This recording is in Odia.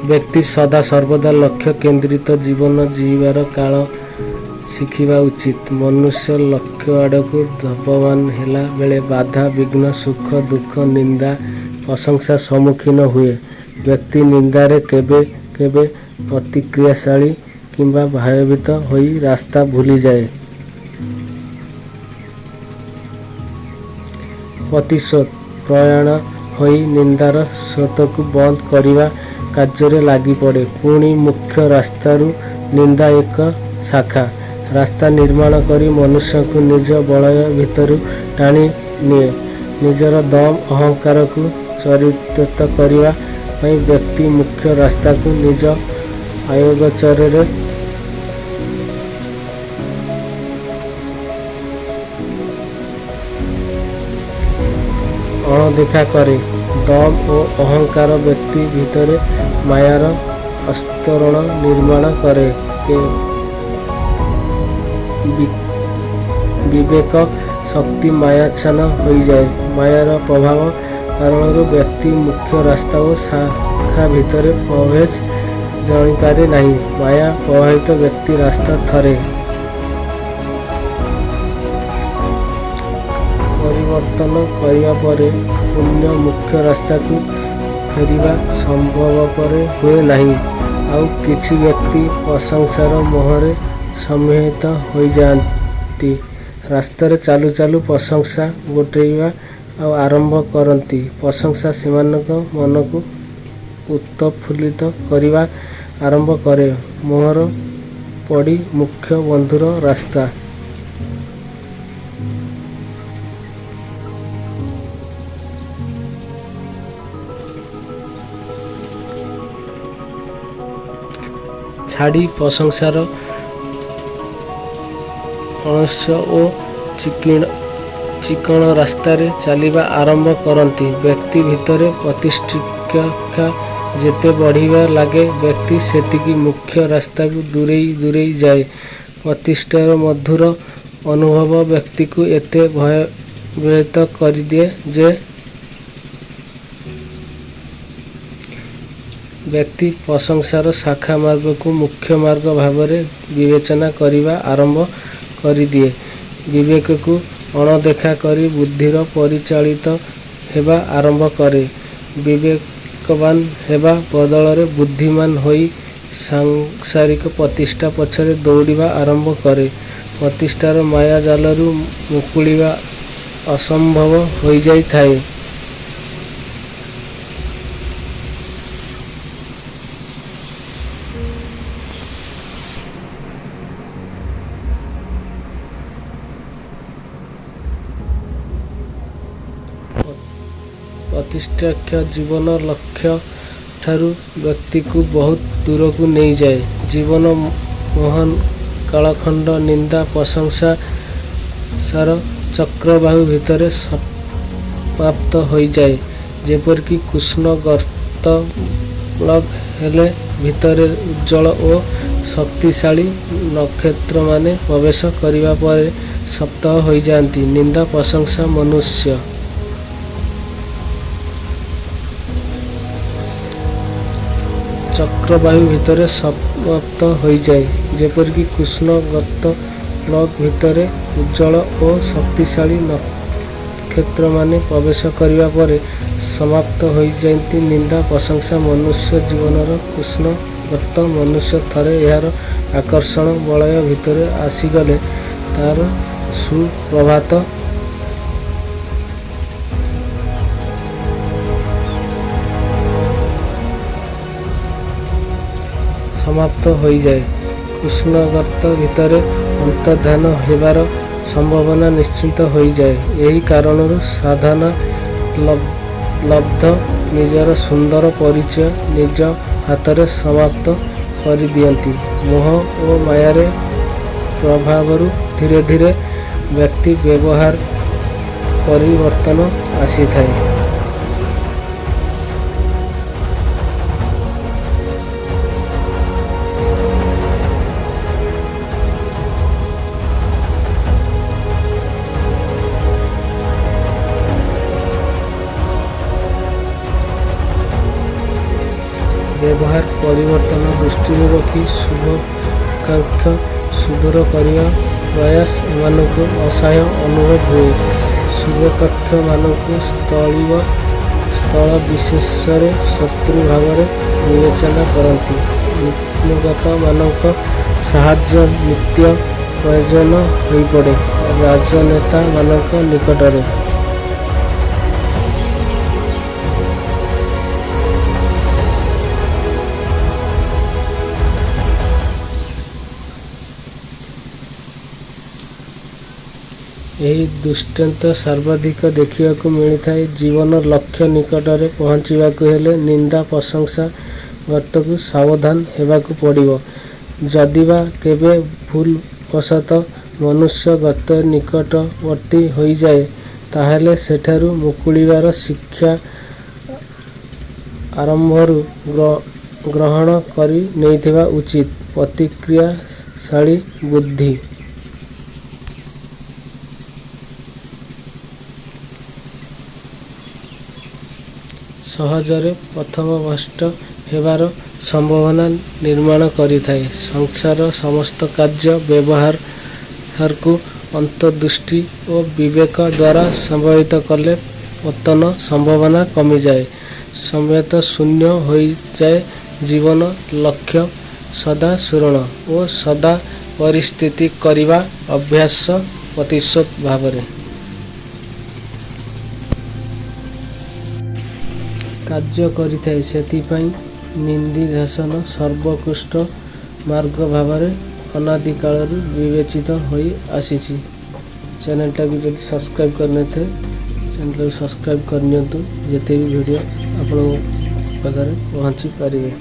ବ୍ୟକ୍ତି ସଦା ସର୍ବଦା ଲକ୍ଷ୍ୟ କେନ୍ଦ୍ରିତ ଜୀବନ ଜୀଇବାର କାଳ ଶିଖିବା ଉଚିତ। ମନୁଷ୍ୟ ଲକ୍ଷ୍ୟ ଆଡ଼କୁ ଧାବମାନ ହେଲା ବେଳେ ବାଧା ବିଘ୍ନ ସୁଖ ଦୁଃଖ ନିନ୍ଦା ପ୍ରଶଂସା ସମ୍ମୁଖୀନ ହୁଏ। ବ୍ୟକ୍ତି ନିନ୍ଦାରେ କେବେ କେବେ ପ୍ରତିକ୍ରିୟାଶାଳୀ କିମ୍ବା ଭୟଭୀତ ହୋଇ ରାସ୍ତା ଭୁଲିଯାଏ। ପ୍ରତିଶୋଧ ପରାୟଣ ହୋଇ ନିନ୍ଦାର ସ୍ରୋତକୁ ବନ୍ଦ କରିବା କାର୍ଯ୍ୟରେ ଲାଗିପଡ଼େ। ପୁଣି ମୁଖ୍ୟ ରାସ୍ତାରୁ ନିନ୍ଦା ଏକ ଶାଖା। ରାସ୍ତା ନିର୍ମାଣ କରି ମନୁଷ୍ୟଙ୍କୁ ନିଜ ବଳୟ ଭିତରୁ ଟାଣି ନିଏ। ନିଜର ଦମ୍ ଅହଙ୍କାରକୁ ଚରିତାର୍ଥ କରିବା ପାଇଁ ବ୍ୟକ୍ତି ମୁଖ୍ୟ ରାସ୍ତାକୁ ନିଜ ଆୟୋଗୋଚରରେ ଅଣଦେଖା କରେ। ଦମ୍ ଓ ଅହଙ୍କାର ବ୍ୟକ୍ତି ଭିତରେ ମାୟାର ଆସ୍ତରଣ ନିର୍ମାଣ କରେ। ବିବେକ ଶକ୍ତି ମାୟାଚ୍ଛନ୍ନ ହୋଇଯାଏ। ମାୟାର ପ୍ରଭାବ କାରଣରୁ ବ୍ୟକ୍ତି ମୁଖ୍ୟ ରାସ୍ତା ଓ ଶାଖା ଭିତରେ ପ୍ରଭେଦ ଜାଣିପାରେ ନାହିଁ। ମାୟା ପ୍ରଭାବିତ ବ୍ୟକ୍ତି ରାସ୍ତା ଥରେ ପରିବର୍ତ୍ତନ କରିବା ପରେ ପୁଣ୍ୟ ମୁଖ୍ୟ ରାସ୍ତାକୁ ଫେରିବା ସମ୍ଭବପର ହୁଏ ନାହିଁ। ଆଉ କିଛି ବ୍ୟକ୍ତି ପ୍ରଶଂସାର ମୋହରେ ସମ୍ମୋହିତ ହୋଇଯାଆନ୍ତି। ରାସ୍ତାରେ ଚାଲୁ ଚାଲୁ ପ୍ରଶଂସା ଗୋଟାଇବା ଆରମ୍ଭ କରନ୍ତି। ପ୍ରଶଂସା ସେମାନଙ୍କ ମନକୁ ଉତ୍ଫୁଲ୍ଲିତ କରିବା ଆରମ୍ଭ କରେ। ମୋହର ପଡ଼ି ମୁଖ୍ୟ ବନ୍ଧୁର ରାସ୍ତା ଛାଡ଼ି ପ୍ରଶଂସାର ଅଳସ୍ୟ ଓ ଚିକଣ ରାସ୍ତାରେ ଚାଲିବା ଆରମ୍ଭ କରନ୍ତି। ବ୍ୟକ୍ତି ଭିତରେ ପ୍ରତିଷ୍ଠା ଯେତେ ବଢ଼ିବା ଲାଗେ ବ୍ୟକ୍ତି ସେତିକି ମୁଖ୍ୟ ରାସ୍ତାକୁ ଦୂରେଇ ଦୂରେଇ ଯାଏ। ପ୍ରତିଷ୍ଠାର ମଧୁର ଅନୁଭବ ବ୍ୟକ୍ତିକୁ ଏତେ ଭୟଭୀତ କରିଦିଏ ଯେ ବ୍ୟକ୍ତି ପ୍ରଶଂସାର ଶାଖା ମାର୍ଗକୁ ମୁଖ୍ୟ ମାର୍ଗ ଭାବରେ ବିବେଚନା କରିବା ଆରମ୍ଭ କରିଦିଏ। ବିବେକକୁ ଅଣଦେଖା କରି ବୁଦ୍ଧିର ପରିଚାଳିତ ହେବା ଆରମ୍ଭ କରେ। ବିବେକବାନ ହେବା ବଦଳରେ ବୁଦ୍ଧିମାନ ହୋଇ ସାଂସାରିକ ପ୍ରତିଷ୍ଠା ପଛରେ ଦୌଡ଼ିବା ଆରମ୍ଭ କରେ। ପ୍ରତିଷ୍ଠାର ମାୟା ଜାଲରୁ ମୁକୁଳିବା ଅସମ୍ଭବ ହୋଇଯାଇଥାଏ। ପ୍ରତିଷ୍ଠାକ୍ଷ ଜୀବନ ଲକ୍ଷ୍ୟ ଠାରୁ ବ୍ୟକ୍ତିକୁ ବହୁତ ଦୂରକୁ ନେଇଯାଏ। ଜୀବନ ମୋହନ କାଳଖଣ୍ଡ ନିନ୍ଦା ପ୍ରଶଂସାର ଚକ୍ରବାହୁ ଭିତରେ ସମାପ୍ତ ହୋଇଯାଏ। ଯେପରିକି କୃଷ୍ଣ ଗର୍ତ୍ତ ପ୍ଲଗ ହେଲେ ଭିତରେ ଉଜ୍ଜ୍ୱଳ ଓ ଶକ୍ତିଶାଳୀ ନକ୍ଷତ୍ରମାନେ ପ୍ରବେଶ କରିବା ପରେ ସପ୍ତ ହୋଇଯାଆନ୍ତି। ନିନ୍ଦା ପ୍ରଶଂସା ମନୁଷ୍ୟ ଚକ୍ରବାହୁ ଭିତରେ ସମାପ୍ତ ହୋଇଯାଏ। ଯେପରିକି କୃଷ୍ଣ ଗର୍ତ୍ତ ପ୍ଲଗ ଭିତରେ ଉଜ୍ଜ୍ୱଳ ଓ ଶକ୍ତିଶାଳୀ ନକ୍ଷତ୍ରମାନେ ପ୍ରବେଶ କରିବା ପରେ ସମାପ୍ତ ହୋଇଯାଆନ୍ତି। ନିନ୍ଦା ପ୍ରଶଂସା ମନୁଷ୍ୟ ଜୀବନର କୃଷ୍ଣ ଗର୍ତ୍ତ। ମନୁଷ୍ୟ ଥରେ ଏହାର ଆକର୍ଷଣ ବଳୟ ଭିତରେ ଆସିଗଲେ ତାର ସୁପ୍ରଭାତ ସମାପ୍ତ ହୋଇଯାଏ। କୃଷ୍ଣ ଗର୍ତ୍ତ ଭିତରେ ଅନ୍ତର୍ଧାନ ହେବାର ସମ୍ଭାବନା ନିଶ୍ଚିତ ହୋଇଯାଏ। ଏହି କାରଣରୁ ସାଧନା ଲବ୍ଧ ନିଜର ସୁନ୍ଦର ପରିଚୟ ନିଜ ହାତରେ ସମାପ୍ତ କରିଦିଅନ୍ତି। ମୋହ ଓ ମାୟାର ପ୍ରଭାବରୁ ଧୀରେ ଧୀରେ ବ୍ୟକ୍ତି ବ୍ୟବହାର ପରିବର୍ତ୍ତନ ଆସିଥାଏ। ବ୍ୟବହାର ପରିବର୍ତ୍ତନ ଦୃଷ୍ଟିରେ ରଖି ଶୁଭାକାଂକ୍ଷା ସୁଦୂର କରିବା ପ୍ରୟାସ ଏମାନଙ୍କୁ ଅସହାୟ ଅନୁଭବ ହୁଏ। ଶୁଭାକାଂକ୍ଷମାନଙ୍କୁ ସ୍ଥଳ ବିଶେଷରେ ଶତ୍ରୁ ଭାବରେ ବିବେଚନା କରନ୍ତି। ନିମ୍ନଗତମାନଙ୍କ ସାହାଯ୍ୟ ନିତ୍ୟ ପ୍ରୟୋଜନ ହୋଇପଡ଼େ ରାଜନେତାମାନଙ୍କ ନିକଟରେ। ଏହି ଦୃଷ୍ଟାନ୍ତ ସର୍ବାଧିକ ଦେଖିବାକୁ ମିଳିଥାଏ। ଜୀବନ ଲକ୍ଷ୍ୟ ନିକଟରେ ପହଞ୍ଚିବାକୁ ହେଲେ ନିନ୍ଦା ପ୍ରଶଂସା ଗର୍ତ୍ତକୁ ସାବଧାନ ହେବାକୁ ପଡ଼ିବ। ଯଦିବା କେବେ ଭୁଲବଶତଃ ମନୁଷ୍ୟ ଗର୍ତ୍ତ ନିକଟବର୍ତ୍ତୀ ହୋଇଯାଏ, ତାହେଲେ ସେଠାରୁ ମୁକୁଳିବାର ଶିକ୍ଷା ଆରମ୍ଭରୁ ଗ୍ରହଣ କରି ନେଇଥିବା ଉଚିତ। ପ୍ରତିକ୍ରିୟାଶାଳୀ ବୁଦ୍ଧି ସହଜରେ ପଥଭ୍ରଷ୍ଟ ହେବାର ସମ୍ଭାବନା ନିର୍ମାଣ କରିଥାଏ। ସଂସାରର ସମସ୍ତ କାର୍ଯ୍ୟ ବ୍ୟବହାରକୁ ଅନ୍ତର୍ଦୃଷ୍ଟି ଓ ବିବେକ ଦ୍ୱାରା ସମ୍ପାଦିତ କଲେ ପତନ ସମ୍ଭାବନା କମିଯାଏ। ସମ୍ୟତ ଶୂନ୍ୟ ହୋଇଯାଏ ଜୀବନ ଲକ୍ଷ୍ୟ ସଦା ସ୍ମରଣ ଓ ସଦା ପରିସ୍ଥିତି କରିବା ଅଭ୍ୟାସ ପ୍ରତିଶୋଧ ଭାବରେ କାର୍ଯ୍ୟ କରିଥାଏ। ସେଥିପାଇଁ ନିନ୍ଦିଧ୍ୟାସନ ସର୍ବୋତ୍କୃଷ୍ଟ ମାର୍ଗ ଭାବରେ ଅନାଦି କାଳରୁ ବିବେଚିତ ହୋଇ ଆସିଛି। ଚ୍ୟାନେଲଟାକୁ ଯଦି ସବସ୍କ୍ରାଇବ୍ କରିନଥାଏ ଚ୍ୟାନେଲଟାକୁ ସବସ୍କ୍ରାଇବ୍ କରିନିଅନ୍ତୁ, ଯେତେ ବି ଭିଡ଼ିଓ ଆପଣଙ୍କ ପାଖରେ ପହଞ୍ଚି ପାରିବେ।